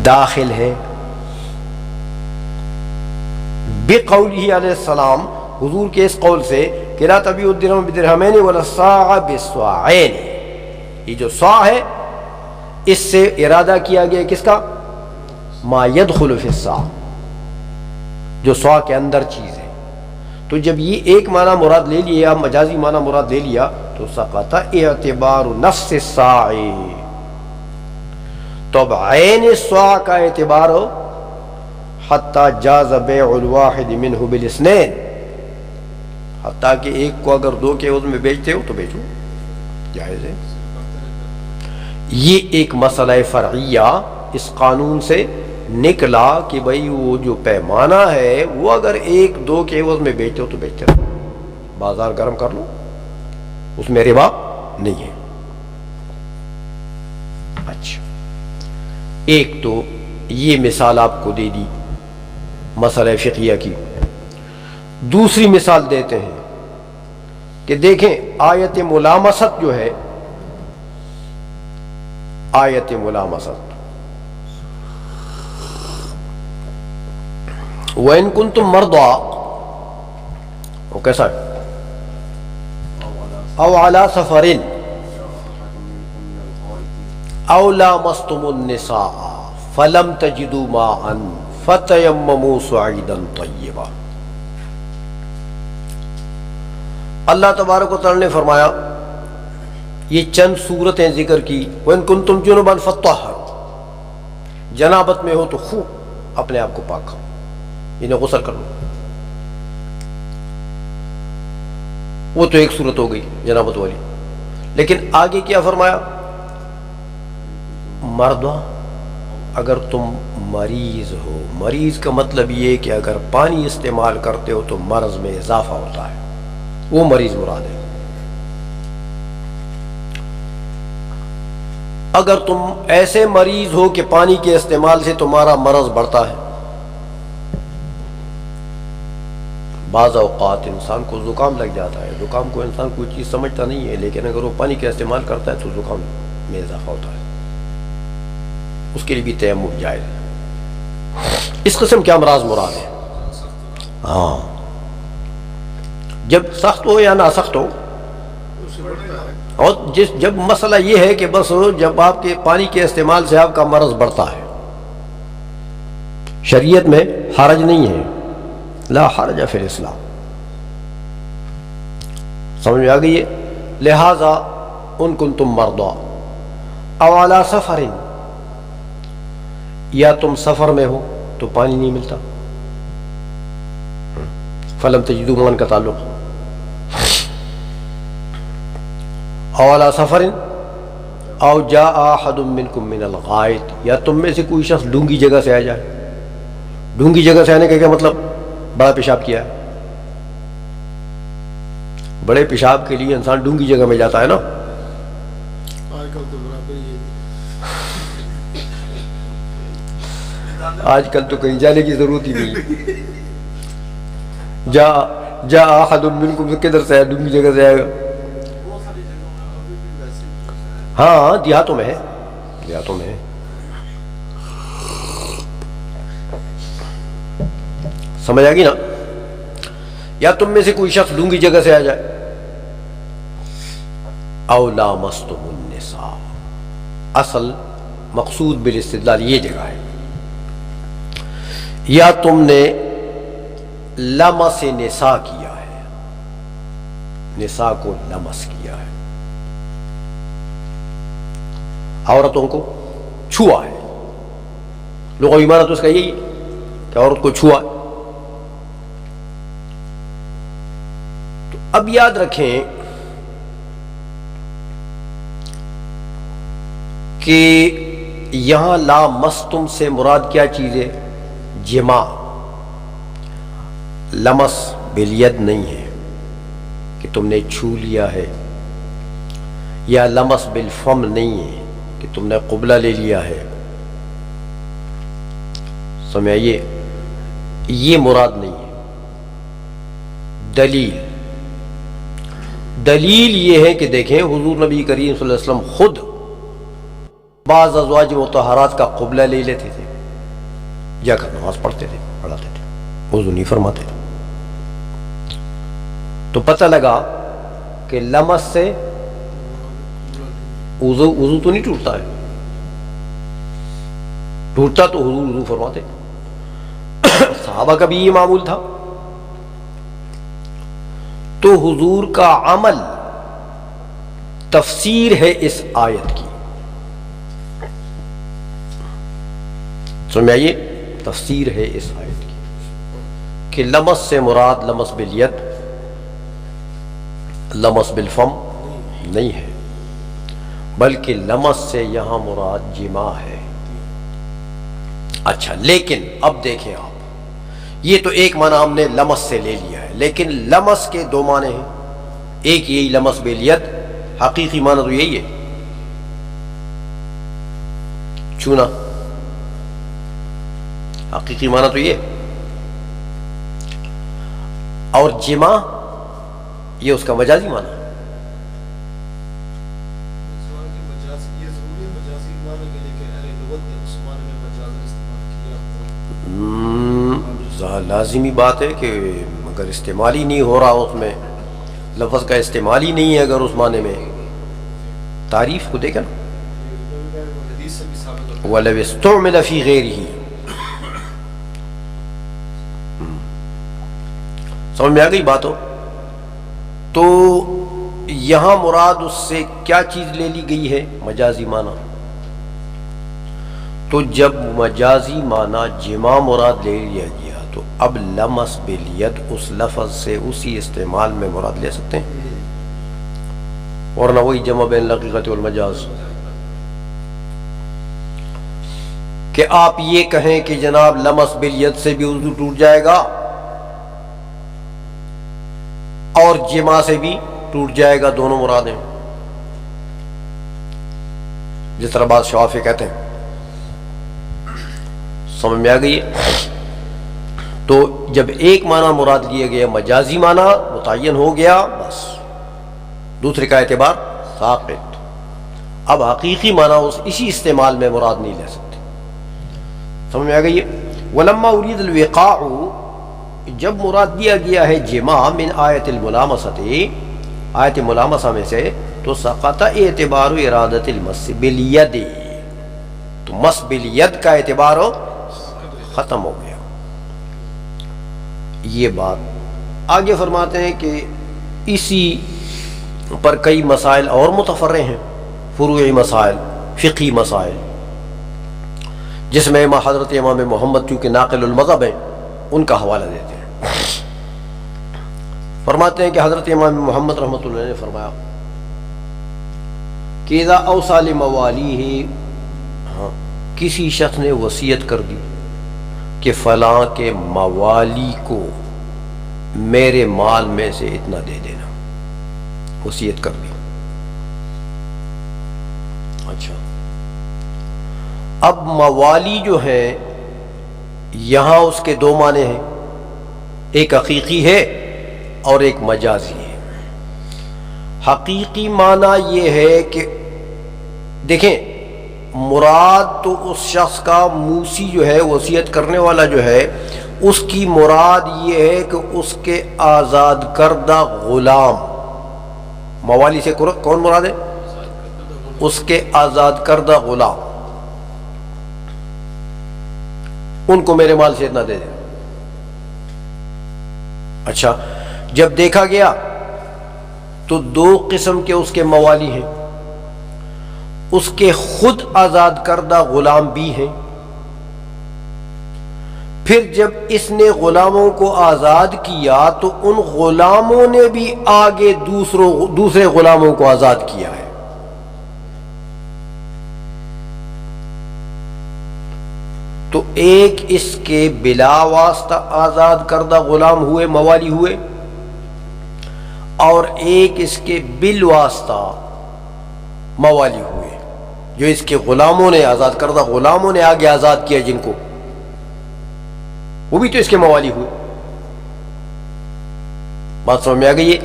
داخل ہے. بقولہ علیہ السلام، حضور کے اس قول سے کہ لا تبیع الدرہم بدرہمین ولا الصاع بصاعین، یہ جو صاع ہے اس سے ارادہ کیا گیا کس کا؟ ما يدخل فی الصاع، جو صاع کے اندر چیز ہے. تو جب یہ ایک معنی مراد لے لیا، مجازی معنی مراد لے لیا، تو سقط اعتبار نفس الصاع. تو اب عین الصاع کا اعتبار ہو حتی جاز بیع الواحد منہ بالاثنین، حتیٰ کہ ایک کو اگر دو کے عوض میں بیچتے ہو تو بیچو، جائز ہے. یہ ایک مسئلہ فرعیہ اس قانون سے نکلا کہ بھئی وہ جو پیمانہ ہے وہ اگر ایک دو کے عوض میں بیچتے ہو تو بیچتے رہو، بازار گرم کر لو، اس میں ربا نہیں ہے. اچھا، ایک تو یہ مثال آپ کو دے دی مسئلہ فقہیہ کی. دوسری مثال دیتے ہیں کہ دیکھیں آیت ملامست جو ہے، آیت ملامست، وَإِن كُنتُم مَرْضَىٰ، وہ کیسا ہے؟ او علی سفر او لامستم النساء فلم تجدوا ماء فتیمموا صعیدا طیبا. اللہ تبارک و تعالی نے فرمایا، یہ چند صورتیں ذکر کی. وَإِن كُنتُم جُنُبًا فَطَّهَّرُوا، جنابت میں ہو تو خوب اپنے آپ کو پاک کرو، انہیں غسل کر لو. وہ تو ایک صورت ہو گئی جنابت والی. لیکن آگے کیا فرمایا؟ مردہ، اگر تم مریض ہو. مریض کا مطلب یہ کہ اگر پانی استعمال کرتے ہو تو مرض میں اضافہ ہوتا ہے، وہ مریض مراد ہے. اگر تم ایسے مریض ہو کہ پانی کے استعمال سے تمہارا مرض بڑھتا ہے. بعض اوقات انسان کو زکام لگ جاتا ہے، زکام کو انسان کوئی چیز سمجھتا نہیں ہے، لیکن اگر وہ پانی کا استعمال کرتا ہے تو زکام میں اضافہ ہوتا ہے، اس کے لیے بھی تیمم جائز ہے. اس قسم کے امراض مراد ہے. ہاں، جب سخت ہو یا نہ سخت ہو. اور جب مسئلہ یہ ہے کہ بس جب آپ کے پانی کے استعمال سے آپ کا مرض بڑھتا ہے، شریعت میں حرج نہیں ہے، لا حرج فی الاسلام. سمجھ میں آ گئی ہے؟ لہذا ان کنتم مرضی او علی سفر، یا تم سفر میں ہو تو پانی نہیں ملتا. فلم تجدوا ماء کا تعلق. او علی سفر او جاء احد منکم من الغائط، یا تم میں سے کوئی شخص ڈونگی جگہ سے آ جائے. ڈونگی جگہ سے آنے کا کیا مطلب؟ بڑا پیشاب کیا ہے. بڑے پیشاب کے لیے انسان ڈونگی جگہ میں جاتا ہے نا. آج کل تو کہیں جانے کی ضرورت ہی نہیں. جا احد منکم، کدھر سے آیا؟ ڈونگی جگہ سے آئے گا. ہاں، دیہاتوں میں ہے، دیہاتوں میں ہے. سمجھ آ گئی نا؟ یا تم میں سے کوئی شخص ڈونگی جگہ سے آ جائے. او لامستم النساء، اصل مقصود بالاستدلال یہ جگہ ہے. یا تم نے لمس نساء کیا ہے، نساء کو لمس کیا ہے، عورتوں کو چھوا ہے. لغوی معنی تو اس کا یہی کہ عورت کو چھوا. تو اب یاد رکھیں کہ یہاں لامستم سے مراد کیا چیز ہے؟ جماع. لمس بالید نہیں ہے کہ تم نے چھو لیا ہے، یا لمس بالفم نہیں ہے کہ تم نے قبلہ لے لیا ہے. سمجھئے؟ یہ مراد نہیں ہے. دلیل یہ ہے کہ دیکھیں حضور نبی کریم صلی اللہ علیہ وسلم خود بعض ازواج مطہرات کا قبلہ لے لیتے تھے. جا کر نماز پڑھتے تھے، پڑھاتے تھے، وضو نہیں فرماتے تھے۔ تو پتہ لگا کہ لمس سے وضو تو نہیں ٹوٹتا ہے، ٹوٹتا تو حضور وضو فرماتے۔ صحابہ کا بھی یہ معمول تھا۔ تو حضور کا عمل تفسیر ہے اس آیت کی، سمجھ آئیے، تفسیر ہے اس آیت کی کہ لمس سے مراد لمس بالید، لمس بالفم نہیں ہے، بلکہ لمس سے یہاں مراد جماع ہے۔ اچھا، لیکن اب دیکھیں آپ، یہ تو ایک معنی ہم نے لمس سے لے لیا ہے، لیکن لمس کے دو معنی ہیں، ایک یہی لمس بالید، حقیقی معنی تو یہی ہے چونا، حقیقی معنی تو یہ، اور جماع یہ اس کا مجازی معنی۔ لازمی بات ہے کہ اگر استعمال ہی نہیں ہو رہا اس میں، لفظ کا استعمال ہی نہیں ہے اگر اس معنی میں، تعریف کو دیکھیں نا، وَلَوِ اسْتُعْمِلَ فِي غَيْرِهِ، سمجھ میں آ گئی بات ہو؟ تو یہاں مراد اس سے کیا چیز لے لی گئی ہے؟ مجازی معنی۔ تو جب مجازی معنی جماع مراد لے لیا گیا تو اب لمس بالید اس لفظ سے اسی استعمال میں مراد لے سکتے ہیں، ورنہ وہی جمع بین الحقیقت والمجاز، کہ آپ یہ کہیں کہ جناب لمس بالید سے بھی وضو ٹوٹ جائے گا اور جماع سے بھی ٹوٹ جائے گا، دونوں مرادیں، جس طرح بعض شوافی کہتے ہیں۔ سمجھ میں آ گئی؟ تو جب ایک معنی مراد لیا گیا، مجازی معنی متعین ہو گیا، بس دوسرے کا اعتبار ساقط۔ اب حقیقی معنی اسی استعمال میں مراد نہیں لے سکتے۔ سمجھ میں آ گئی؟ وَلَمَّا أُرِيدَ الْوِقَاعُ، جب مراد دیا گیا ہے جماع من آیت الملامسۃ، آیت ملامسہ میں سے، تو سقط اعتبار ارادت المس بالید، تو مس بالید کا اعتبار ختم ہو گیا۔ یہ بات آگے فرماتے ہیں کہ اسی پر کئی مسائل اور متفرع ہیں، فروعی مسائل، فقہی مسائل، جس میں حضرت امام محمد چونکہ ناقل المذہب ہیں ان کا حوالہ دیتے ہیں۔ فرماتے ہیں کہ حضرت امام محمد رحمۃ اللہ نے فرمایا کہ اذا اوصى لموالیہ، کسی شخص نے وصیت کر دی کہ فلاں کے موالی کو میرے مال میں سے اتنا دے دینا، وصیت کر دی۔ اچھا، اب موالی جو ہے یہاں اس کے دو معنی ہیں، ایک حقیقی ہے اور ایک مجازی ہے۔ حقیقی معنی یہ ہے کہ دیکھیں، مراد تو اس شخص کا، موسی جو ہے، وصیت کرنے والا جو ہے، اس کی مراد یہ ہے کہ اس کے آزاد کردہ غلام، موالی سے کون مراد ہے؟ اس کے آزاد کردہ غلام، ان کو میرے مال سے اتنا دے دے۔ اچھا، جب دیکھا گیا تو دو قسم کے اس کے موالی ہیں، اس کے خود آزاد کردہ غلام بھی ہیں، پھر جب اس نے غلاموں کو آزاد کیا تو ان غلاموں نے بھی آگے دوسرے غلاموں کو آزاد کیا ہے۔ تو ایک اس کے بلا واسطہ آزاد کردہ غلام ہوئے، موالی ہوئے، اور ایک اس کے بالواسطہ موالی ہوئے، جو اس کے غلاموں نے، آزاد کردہ غلاموں نے آگے آزاد کیا جن کو، وہ بھی تو اس کے موالی ہوئے۔ بات سمجھ میں آ گئی ہے؟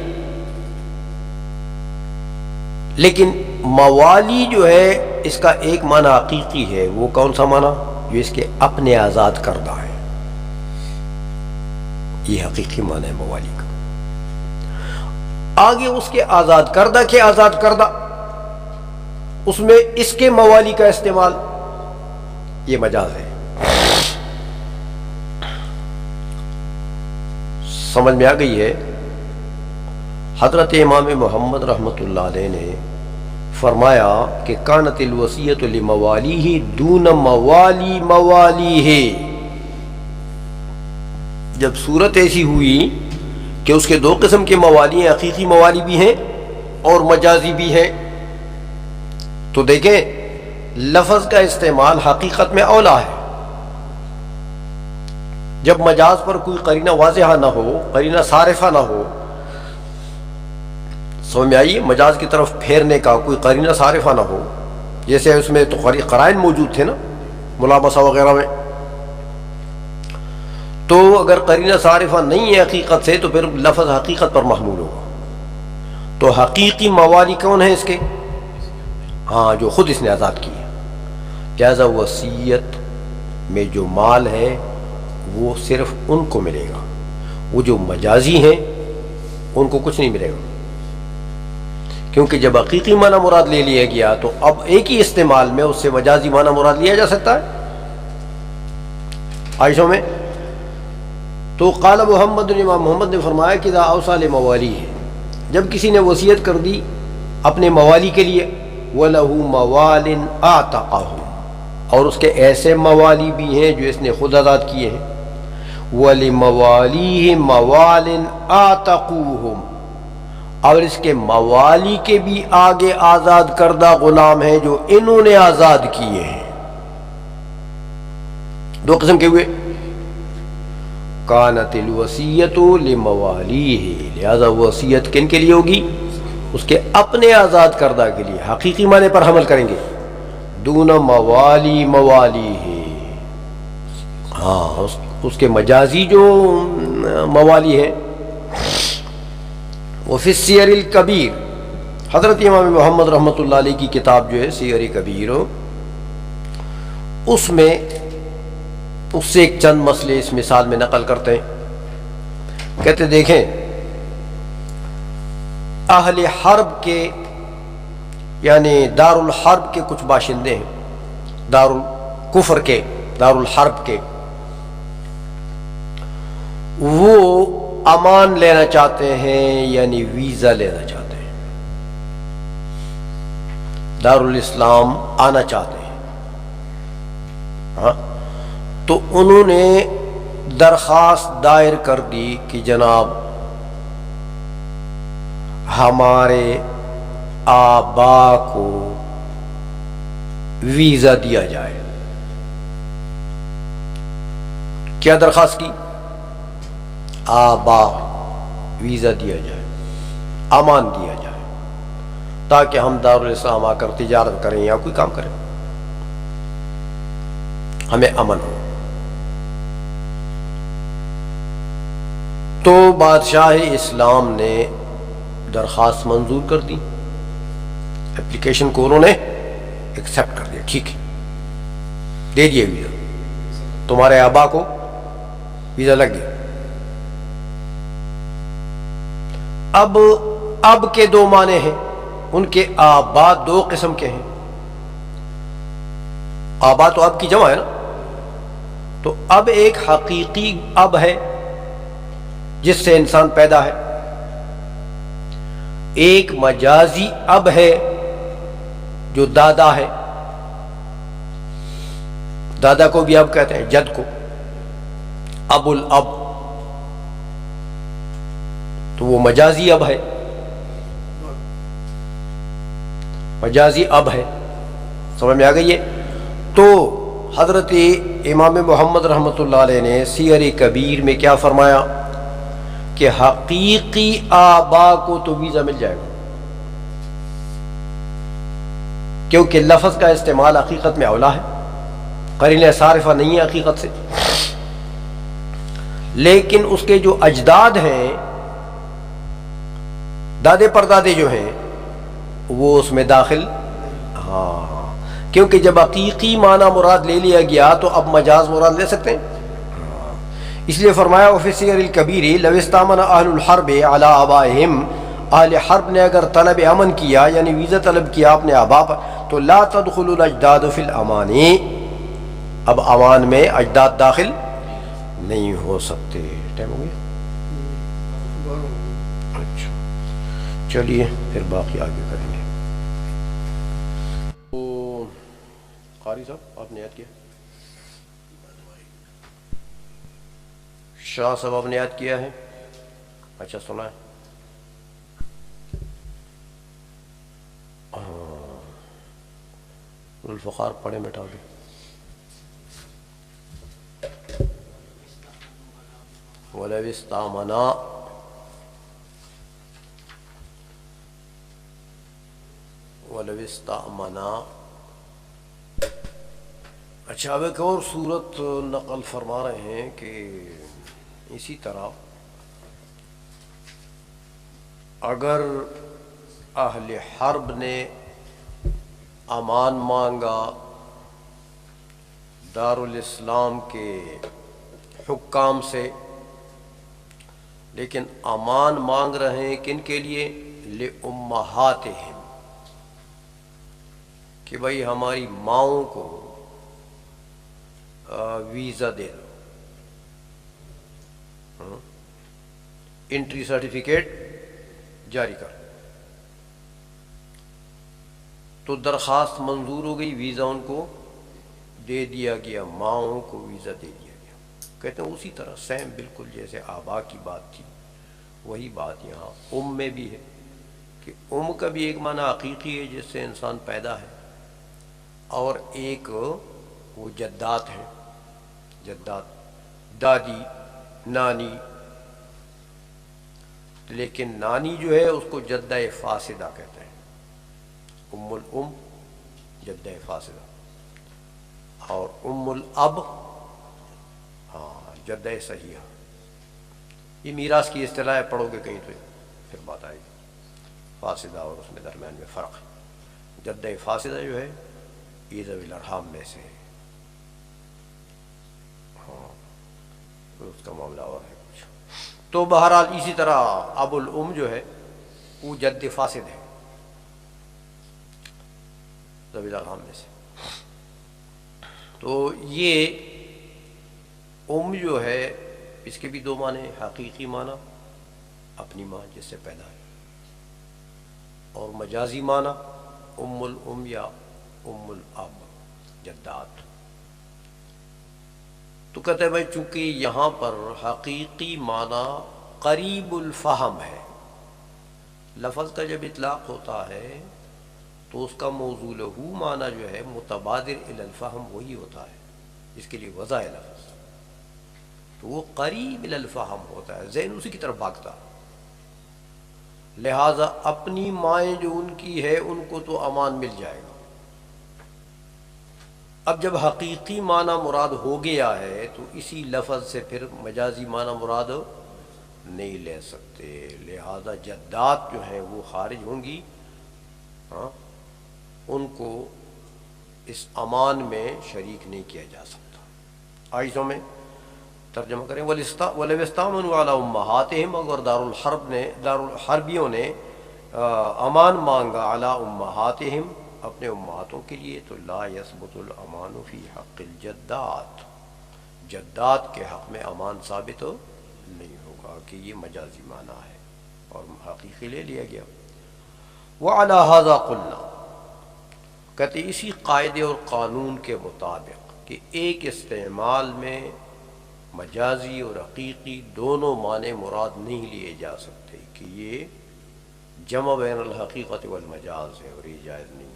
لیکن موالی جو ہے اس کا ایک معنی حقیقی ہے، وہ کون سا معنی؟ جو اس کے اپنے آزاد کردہ ہیں. یہ حقیقی معنی ہے موالی کا. آگے اس کے آزاد کردہ کے آزاد کردہ، اس میں اس کے موالی کا استعمال، یہ مجاز ہے. سمجھ میں آ گئی ہے؟ حضرت امام محمد رحمۃ اللہ علیہ نے فرمایا کہ کانت الوصیۃ لموالیہ دون موالی موالیہ. جب صورت ایسی ہوئی کہ اس کے دو قسم کے موالی ہیں، حقیقی موالی بھی ہیں اور مجازی بھی ہیں، تو دیکھیں لفظ کا استعمال حقیقت میں اولا ہے. جب مجاز پر کوئی قرینہ واضحہ نہ ہو، قرینہ صارفہ نہ ہو، سمجھ میں آئیے، مجاز کی طرف پھیرنے کا کوئی قرینہ صارفہ نہ ہو، جیسے اس میں تو قرائن موجود تھے نا ملامسہ وغیرہ میں، تو اگر قرینہ صارفہ نہیں ہے حقیقت سے تو پھر لفظ حقیقت پر محمول ہوگا. تو حقیقی موالی کون ہیں اس کے؟ ہاں، جو خود اس نے آزاد کی ہے. لہذا وصیت میں جو مال ہے وہ صرف ان کو ملے گا، وہ جو مجازی ہیں ان کو کچھ نہیں ملے گا، کیونکہ جب حقیقی معنی مراد لے لیا گیا تو اب ایک ہی استعمال میں اس سے مجازی معنی مراد لیا جا سکتا ہے. عائشہ میں تو قال محمد، امام محمد نے فرمایا کہ اذا اوصى لموالیہ، جب کسی نے وصیت کر دی اپنے موالی کے لیے، وَلَهُ مَوَالٍ أَعْتَقَهُ، اور اس کے ایسے موالی بھی ہیں جو اس نے خود آزاد کیے ہیں، وَلِمَوَالِيهِ مَوَالٍ أَعْتَقُوهُمْ، اور اس کے موالی کے بھی آگے آزاد کردہ غلام ہیں جو انہوں نے آزاد کیے ہیں. دو قسم کے ہوئے. کانت الوصیۃ لموالیہ، لہذا وصیت کن کے لیے ہوگی؟ اس کے اپنے آزاد کردہ کے لیے، حقیقی معنی پر حمل کریں گے. دون موالی موالیہ، ہاں اس کے مجازی جو موالی ہیں. وفی السیر الکبیر، حضرت امام محمد رحمۃ اللہ علیہ کی کتاب جو ہے سیر کبیر، اس میں اس سے ایک چند مسئلے اس مثال میں نقل کرتے ہیں. کہتے دیکھیں اہل حرب کے، یعنی دار الحرب کے کچھ باشندے ہیں، دار الکفر کے، دار الحرب کے، وہ امان لینا چاہتے ہیں، یعنی ویزا لینا چاہتے ہیں، دار الاسلام آنا چاہتے ہیں. ہاں، تو انہوں نے درخواست دائر کر دی کہ جناب ہمارے آبا کو ویزا دیا جائے. کیا درخواست کی؟ آبا، ویزا دیا جائے، امان دیا جائے، تاکہ ہم دارالاسلام آ کر تجارت کریں یا کوئی کام کریں، ہمیں امن ہو. تو بادشاہ اسلام نے درخواست منظور کر دی، اپلیکیشن کو انہوں نے ایکسیپٹ کر دیا، ٹھیک ہے، دے دیا ویزا، تمہارے آبا کو ویزا لگ گیا. اب کے دو معنی ہیں، ان کے آبا دو قسم کے ہیں. آبا تو اب کی جمع ہے نا، تو اب ایک حقیقی اب ہے جس سے انسان پیدا ہے، ایک مجازی اب ہے جو دادا ہے. دادا کو بھی اب کہتے ہیں، جد کو اب الاب، تو وہ مجازی اب ہے، مجازی اب ہے. سمجھ میں آ گئی ہے؟ تو حضرت امام محمد رحمۃ اللہ علیہ نے سیر کبیر میں کیا فرمایا کہ حقیقی آبا کو تو ویزا مل جائے گا، کیونکہ لفظ کا استعمال حقیقت میں اولا ہے، قرینہ صارفہ نہیں ہے حقیقت سے. لیکن اس کے جو اجداد ہیں، دادے پردادے جو ہیں، وہ اس میں داخل، ہاں، کیونکہ جب حقیقی معنی مراد لے لیا گیا تو اب مجاز مراد لے سکتے ہیں. اس لیے فرمایا وفی السیر الکبیر لو استامن اہل الحرب علی آبائہم، اہل حرب نے اگر طلب امن کیا یعنی ویزا طلب کیا اپنے آبا پر، تو لا تدخل الاجداد فی الامانی، اب امان میں اجداد داخل نہیں ہو سکتے. ٹائم ہو گیا؟ اچھا چلیے پھر باقی آگے کریں گے. تو قاری صاحب آپ نے یاد کیا، شاہ صاحب آپ نے یاد کیا ہے؟ اچھا سنا ہے. الفقار پڑھے مٹا دے. وَلَوِ اسْتَعْمَنَا، وَلَوِ اسْتَعْمَنَا. اچھا اب ایک اور صورت نقل فرما رہے ہیں کہ اسی طرح اگر اہل حرب نے امان مانگا دارالاسلام کے حکام سے، لیکن امان مانگ رہے ہیں کن کے لیے؟ لِأُمَّهَاتِهِمْ، کہ بھائی ہماری ماؤں کو ویزا دے دو، انٹری سرٹیفکیٹ جاری کر. تو درخواست منظور ہو گئی، ویزا ان کو دے دیا گیا، ماؤں کو ویزا دے دیا گیا. کہتے ہیں اسی طرح سیم بالکل جیسے آبا کی بات تھی وہی بات یہاں میں بھی ہے، کہ کا بھی ایک معنی حقیقی ہے جس سے انسان پیدا ہے، اور ایک وہ جدات ہیں، جدات دادی نانی. لیکن نانی جو ہے اس کو جدہ فاسدہ کہتے ہیں، الام جدہ فاسدہ، اور الاب جدہ صحیحہ. یہ میراث کی اصطلاح ہے، پڑھو گے کہیں تو پھر بات آئے گی. فاسدہ اور اس میں درمیان میں فرق ہے. جدہ فاسدہ جو ہے یہ ذوی الارحام میں سے ہے، اس کا معاملہ اور ہے کچھ. تو بہرحال اسی طرح ابو الام جو ہے وہ جد فاسد ہے ذوی الارحام میں سے. تو یہ جو ہے اس کے بھی دو معنی ہیں، حقیقی معنی اپنی ماں جس سے پیدا ہے، اور مجازی معنی الام یا الاب جدات. تو کہتے ہیں بھائی چونکہ یہاں پر حقیقی معنی قریب الفہم ہے، لفظ کا جب اطلاق ہوتا ہے تو اس کا موضوع لہو معنی جو ہے متبادر الی الفہم وہی ہوتا ہے، جس کے لیے وضع ہے لفظ، تو وہ قریب الی الفہم ہوتا ہے، ذہن اسی کی طرف بھاگتا. لہٰذا اپنی مائیں جو ان کی ہے ان کو تو امان مل جائے گا. اب جب حقیقی معنی مراد ہو گیا ہے تو اسی لفظ سے پھر مجازی معنی مراد نہیں لے سکتے، لہذا جدات جو ہیں وہ خارج ہوں گی، ان کو اس امان میں شریک نہیں کیا جا سکتا. آئیسوں میں ترجمہ کریں. وَلَوِ اسْتَعْمَنُوا عَلَىٰ أُمَّهَاتِهِمْ، اگر دارالحربیوں نے امان مانگا عَلَىٰ أُمَّهَاتِهِمْ اپنے امہاتوں کے لیے، تو لا یثبت الامان فی حق الجدات، جدات کے حق میں امان ثابت نہیں ہوگا کہ یہ مجازی معنی ہے اور حقیقی لے لیا گیا. وعلی ھذا قلنا، کہتے اسی قاعدے اور قانون کے مطابق کہ ایک استعمال میں مجازی اور حقیقی دونوں معنی مراد نہیں لیے جا سکتے، کہ یہ جمع بین الحقیقت والمجاز ہے اور یہ جائز نہیں ہے.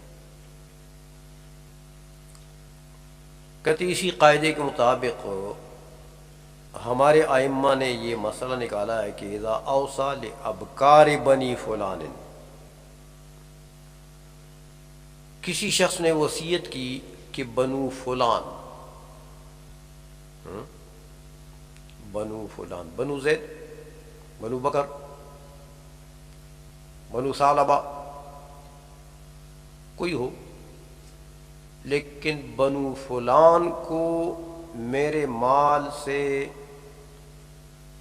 کہتے اسی قاعدے کے مطابق ہمارے ائمہ نے یہ مسئلہ نکالا ہے کہ اذا اوصى لابکار بنی فلان، کسی شخص نے وصیت کی کہ بنو فلان، بنو فلان، بنو زید، بنو بکر، بنو ثعلبہ، کوئی ہو، لیکن بنو فلان کو میرے مال سے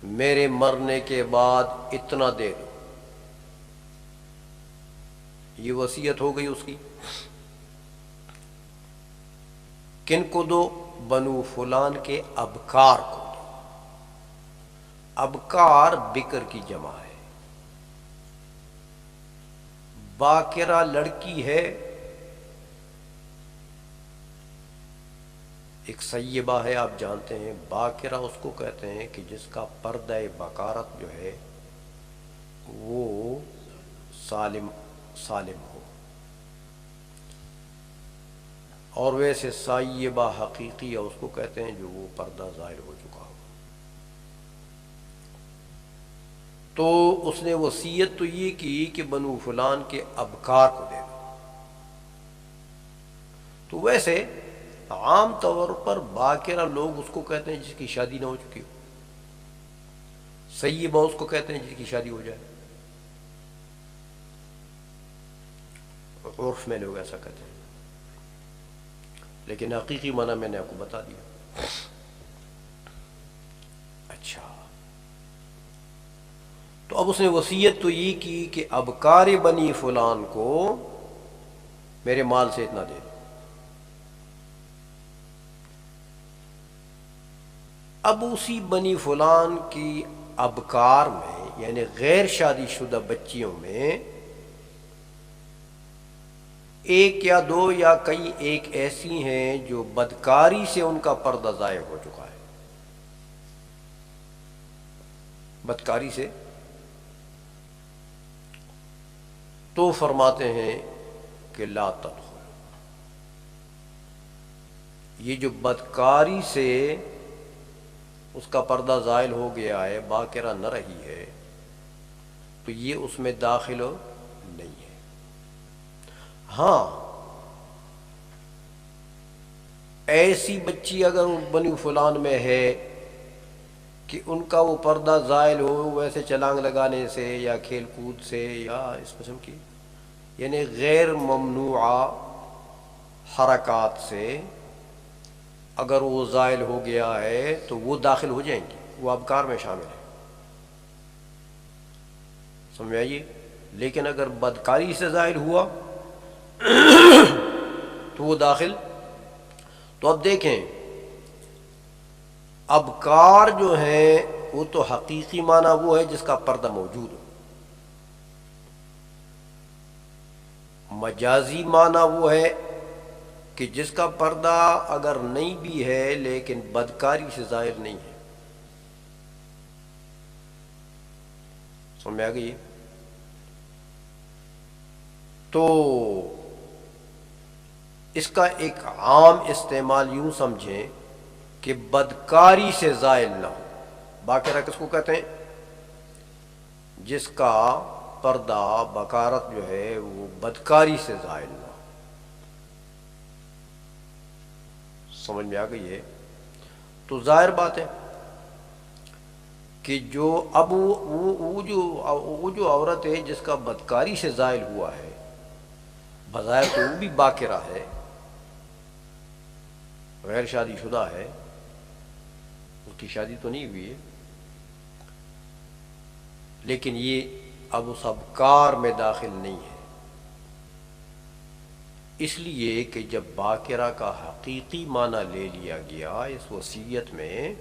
میرے مرنے کے بعد اتنا دے دو، یہ وصیت ہو گئی اس کی۔ کن کو دو؟ بنو فلان کے ابکار کو دو۔ ابکار بکر کی جمع ہے، باکرہ لڑکی ہے، ایک سیبہ ہے، آپ جانتے ہیں باکرہ اس کو کہتے ہیں کہ جس کا پردہ بکارت جو ہے وہ سالم ہو، اور ویسے سیبہ حقیقیہ اس کو کہتے ہیں جو وہ پردہ ظاہر ہو چکا ہو۔ تو اس نے وصیت تو یہ کی کہ بنو فلان کے ابکار کو دے دو۔ تو ویسے عام طور پر باکرہ لوگ اس کو کہتے ہیں جس کی شادی نہ ہو چکی ہو، سیبہ اس کو کہتے ہیں جس کی شادی ہو جائے، عرف میں لوگ ایسا کہتے ہیں، لیکن حقیقی معنی میں نے آپ کو بتا دیا۔ اچھا، تو اب اس نے وصیت تو یہ کی کہ ابکار بنی فلان کو میرے مال سے اتنا دے دو۔ اب اسی بنی فلان کی ابکار میں یعنی غیر شادی شدہ بچیوں میں ایک یا دو یا کئی ایک ایسی ہیں جو بدکاری سے ان کا پردہ ضائع ہو چکا ہے، بدکاری سے، تو فرماتے ہیں کہ لا تدخل، یہ جو بدکاری سے اس کا پردہ زائل ہو گیا ہے، باکرہ نہ رہی ہے، تو یہ اس میں داخل نہیں ہے۔ ہاں، ایسی بچی اگر بنی فلان میں ہے کہ ان کا وہ پردہ زائل ہو ویسے چلانگ لگانے سے یا کھیل کود سے یا اس قسم کی یعنی غیر ممنوعہ حرکات سے اگر وہ زائل ہو گیا ہے تو وہ داخل ہو جائیں گی، وہ ابکار میں شامل ہے، سمجھ آئیے۔ لیکن اگر بدکاری سے زائل ہوا تو وہ داخل، تو اب دیکھیں ابکار جو ہیں وہ تو حقیقی معنی وہ ہے جس کا پردہ موجود ہو، مجازی معنی وہ ہے کہ جس کا پردہ اگر نہیں بھی ہے لیکن بدکاری سے ظاہر نہیں ہے، سمجھ آ گئی۔ تو اس کا ایک عام استعمال یوں سمجھیں کہ بدکاری سے زائل نہ ہو۔ باکرہ کس کو کہتے ہیں؟ جس کا پردہ بکارت جو ہے وہ بدکاری سے زائل نہ ہو، سمجھ میں آ گئی ہے۔ تو ظاہر بات ہے کہ جو اب وہ جو عورت ہے جس کا بدکاری سے زائل ہوا ہے، بظاہر تو وہ بھی باکرہ ہے، غیر شادی شدہ ہے، اس کی شادی تو نہیں ہوئی ہے، لیکن یہ اب اس ابکار میں داخل نہیں ہے، اس لیے کہ جب باکرہ کا حقیقی معنی لے لیا گیا اس وصیت میں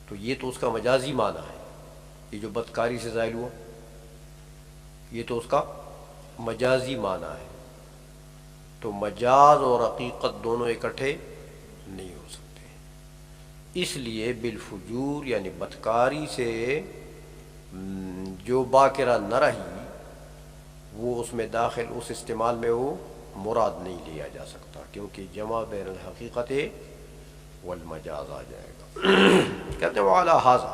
تو یہ تو اس کا مجازی معنی ہے، یہ جو بدکاری سے زائل ہوا یہ تو اس کا مجازی معنی ہے، تو مجاز اور حقیقت دونوں اکٹھے نہیں ہو سکتے، اس لیے بالفجور یعنی بدکاری سے جو باکرہ نہ رہی وہ اس میں داخل، اس استعمال میں وہ مراد نہیں لیا جا سکتا، کیونکہ جمع بین الحقیقت والمجاز آ جائے گا۔ کہتے ہیں وعلی ھذا،